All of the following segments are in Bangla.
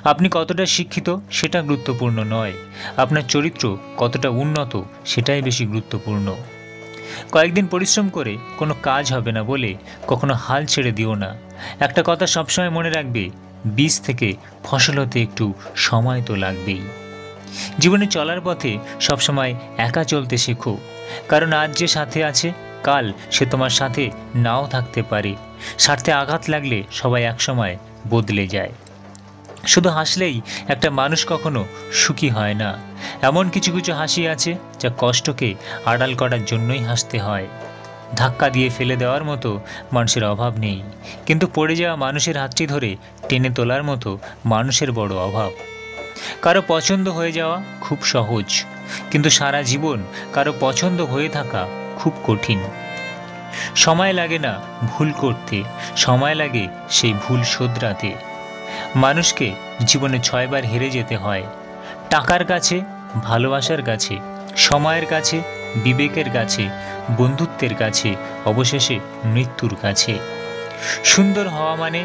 আপনি কতটা শিক্ষিত সেটা গুরুত্বপূর্ণ নয়, আপনার চরিত্র কতটা উন্নত সেটাই বেশি গুরুত্বপূর্ণ। কয়েকদিন পরিশ্রম করে কোনো কাজ হবে না বলে কখনো হাল ছেড়ে দিও না। একটা কথা সবসময় মনে রাখবে, বীজ থেকে ফসল হতে একটু সময় তো লাগবেই। জীবনে চলার পথে সবসময় একা চলতে শেখো, কারণ আজ যে সাথে আছে কাল সে তোমার সাথে নাও থাকতে পারে। স্বার্থে আঘাত লাগলে সবাই একসময় বদলে যায়। শুধু হাসলেই একটা মানুষ কখনো সুখী হয় না। এমন কিছু কিছু হাসি আছে যা কষ্টকে আড়াল করার জন্যই হাসতে হয়। ধাক্কা দিয়ে ফেলে দেওয়ার মতো মানুষের অভাব নেই, কিন্তু পড়ে যাওয়া মানুষের হাতটি ধরে টেনে তোলার মতো মানুষের বড় অভাব। কারো পছন্দ হয়ে যাওয়া খুব সহজ, কিন্তু সারা জীবন কারো পছন্দ হয়ে থাকা খুব কঠিন। সময় লাগে না ভুল করতে, সময় লাগে সেই ভুল শোধরাতে। মানুষকে জীবনে 6 বার হেরে যেতে হয়, টাকার কাছে, ভালোবাসার কাছে, সময়ের কাছে, বিবেকের কাছে, বন্ধুত্বের কাছে, অবশেষে মৃত্যুর কাছে। সুন্দর হওয়া মানে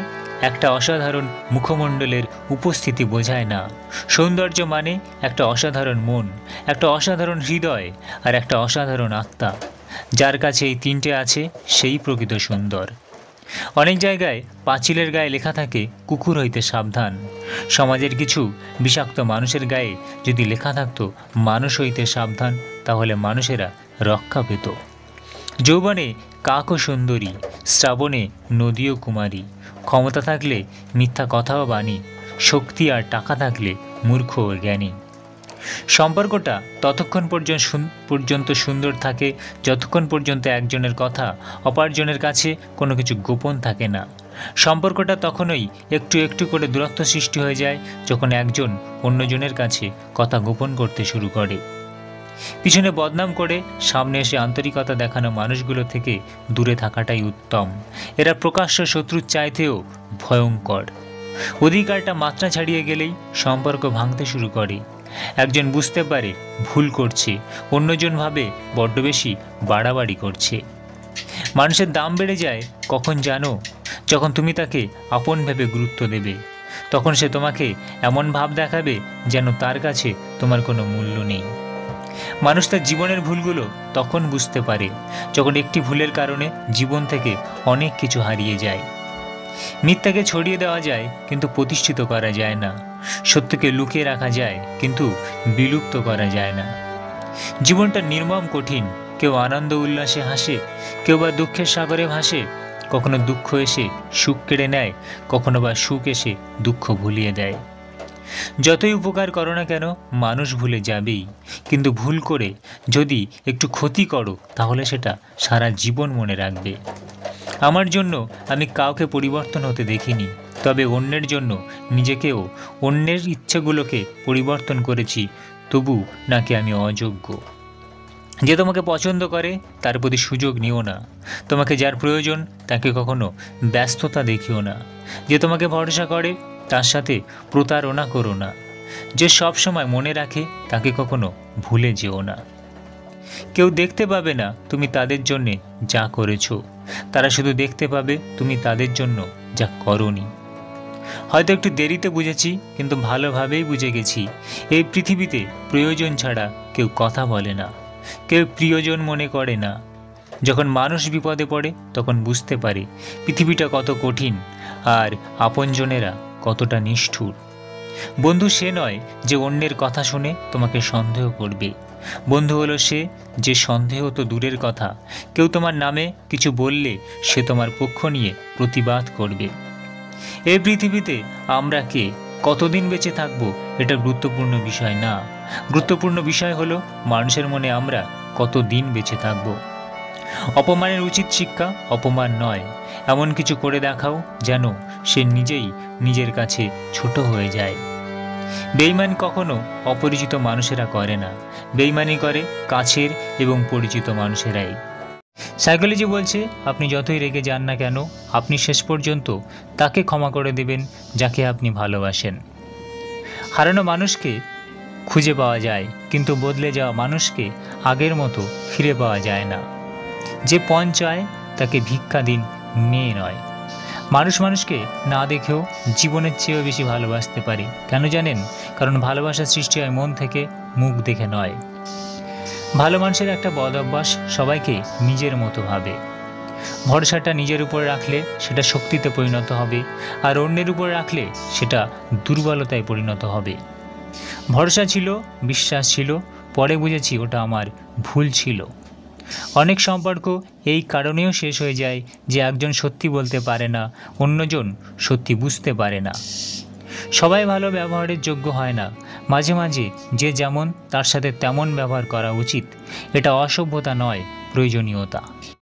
একটা অসাধারণ মুখমণ্ডলের উপস্থিতি বোঝায় না। সৌন্দর্য মানে একটা অসাধারণ মন, একটা অসাধারণ হৃদয় আর একটা অসাধারণ আত্মা। যার কাছে এই তিনটে আছে সেই প্রকৃত সুন্দর। অনেক জায়গায় পাঁচিলের গায়ে লেখা থাকে কুকুর হইতে সাবধান। সমাজের কিছু বিষাক্ত মানুষের গায়ে যদি লেখা থাকতো মানুষ হইতে সাবধান, তাহলে মানুষেরা রক্ষা পেত। যৌবনে কাকও সুন্দরী, শ্রাবণে নদীও কুমারী। ক্ষমতা থাকলে মিথ্যা কথাও বাণী, শক্তি আর টাকা থাকলে মূর্খ ও জ্ঞানী। সম্পর্কটা ততক্ষণ পর্যন্ত সুন্দর থাকে যতক্ষণ পর্যন্ত একজনের কথা অপরজনের কাছে কোনো কিছু গোপন থাকে না। সম্পর্কটা তখনই একটু একটু করে দূরত্ব সৃষ্টি হয়ে যায় যখন একজন অন্যজনের কাছে কথা গোপন করতে শুরু করে। পিছনে বদনাম করে সামনে এসে আন্তরিকতা দেখানো মানুষগুলো থেকে দূরে থাকাটাই উত্তম। এরা প্রকাশ্য শত্রুর চাইতেও ভয়ঙ্কর। অধিকারটা মাত্রা ছাড়িয়ে গেলেই সম্পর্ক ভাঙতে শুরু করে। একজন বুঝতে পারে ভুল করছে, অন্যজন ভাবে বড্ড বেশি বাড়াবাড়ি করছে। মানুষের দাম বেড়ে যায় কখন জানো? যখন তুমি তাকে আপন ভেবে গুরুত্ব দেবে, তখন সে তোমাকে এমন ভাব দেখাবে যেন তার কাছে তোমার কোনো মূল্য নেই। মানুষ তার জীবনের ভুলগুলো তখন বুঝতে পারে যখন একটি ভুলের কারণে জীবন থেকে অনেক কিছু হারিয়ে যায়। মিথ্যাকে ছড়িয়ে দেওয়া যায় কিন্তু প্রতিষ্ঠিত করা যায় না। সত্যকে লুকিয়ে রাখা যায় কিন্তু বিলুপ্ত করা যায় না। জীবনটা নির্মম কঠিন। কেউ আনন্দ উল্লাসে হাসে, কেউ বা দুঃখের সাগরে ভাসে। কখনো দুঃখ এসে সুখ কেড়ে নেয়, কখনো বা সুখ এসে দুঃখ ভুলিয়ে দেয়। যতই উপকার করো না কেন মানুষ ভুলে যাবেই, কিন্তু ভুল করে যদি একটু ক্ষতি করো তাহলে সেটা সারা জীবন মনে রাখবে। আমার জন্য আমি কাউকে পরিবর্তন হতে দেখিনি, তবে অন্যের জন্য নিজেকেও, অন্যের ইচ্ছেগুলোকে পরিবর্তন করেছি, তবু নাকি আমি অযোগ্য। যে তোমাকে পছন্দ করে তার প্রতি সুযোগ নিও না। তোমাকে যার প্রয়োজন তাকে কখনো ব্যস্ততা দেখিও না। যে তোমাকে ভরসা করে তার সাথে প্রতারণা করো না। যে সব সময় মনে রাখে তাকে কখনো ভুলে যেও না। কেউ দেখতে পাবে না তুমি তাদের জন্যে যা করেছো, তারা শুধু দেখতে পাবে তুমি তাদের জন্য যা করনি। হয়তো একটু দেরিতে বুঝেছি, কিন্তু ভালোভাবেই বুঝে গেছি এই পৃথিবীতে প্রয়োজন ছাড়া কেউ কথা বলে না, কেউ প্রিয়জন মনে করে না। যখন মানুষ বিপদে পড়ে তখন বুঝতে পারে পৃথিবীটা কত কঠিন আর আপনজনেরা কতটা নিষ্ঠুর। বন্ধু সে নয় যে অন্যের কথা শুনে তোমাকে সন্দেহ করবে। বন্ধু হলো সে যে সন্দেহ তো দূরের কথা, কেউ তোমার নামে কিছু বললে সে তোমার পক্ষ নিয়ে প্রতিবাদ করবে। এই পৃথিবীতে আমরা কে, কতদিন বেঁচে থাকবো এটা গুরুত্বপূর্ণ বিষয় না। গুরুত্বপূর্ণ বিষয় হলো মানুষের মনে আমরা কতদিন বেঁচে থাকবো। অপমানের উচিত শিক্ষা অপমান নয়, এমন কিছু করে দেখাও যেন সে নিজেই নিজের কাছে ছোট হয়ে যায়। বেঈমান কখনো অপরিচিত মানুষেরা করে না, বেঈমানি করে কাছের এবং পরিচিত মানুষেরাই। সাইকোলজি বলছে আপনি যতই রেগে যান না কেন আপনি শেষ পর্যন্ত তাকে ক্ষমা করে দেবেন যাকে আপনি ভালোবাসেন। হারানো মানুষকে খুঁজে পাওয়া যায়, কিন্তু বদলে যাওয়া মানুষকে আগের মতো ফিরে পাওয়া যায় না। যে পণ চায় তাকে ভিক্ষা দিন, নিয়ে নয়। মানুষ মানুষকে না দেখেও জীবনের চেয়েও বেশি ভালোবাসতে পারে। কেন জানেন? কারণ ভালোবাসার সৃষ্টি হয় মন থেকে, মুখ দেখে নয়। ভালো মানুষের একটা বদ অভ্যাস, সবাইকে নিজের মতো ভাবে। ভরসাটা নিজের উপর রাখলে সেটা শক্তিতে পরিণত হবে, আর অন্যের উপর রাখলে সেটা দুর্বলতায় পরিণত হবে। ভরসা ছিল, বিশ্বাস ছিল, পরে বুঝেছি ওটা আমার ভুল ছিল। অনেক সম্পর্ক এই কারণেও শেষ হয়ে যায় যে একজন সত্যি বলতে পারে না, অন্যজন সত্যি বুঝতে পারে না। সবাই ভালো ব্যবহারের যোগ্য হয় না। মাঝে মাঝে যে যেমন তার সাথে তেমন ব্যবহার করা উচিত। এটা অসভ্যতা নয়, প্রয়োজনীয়তা।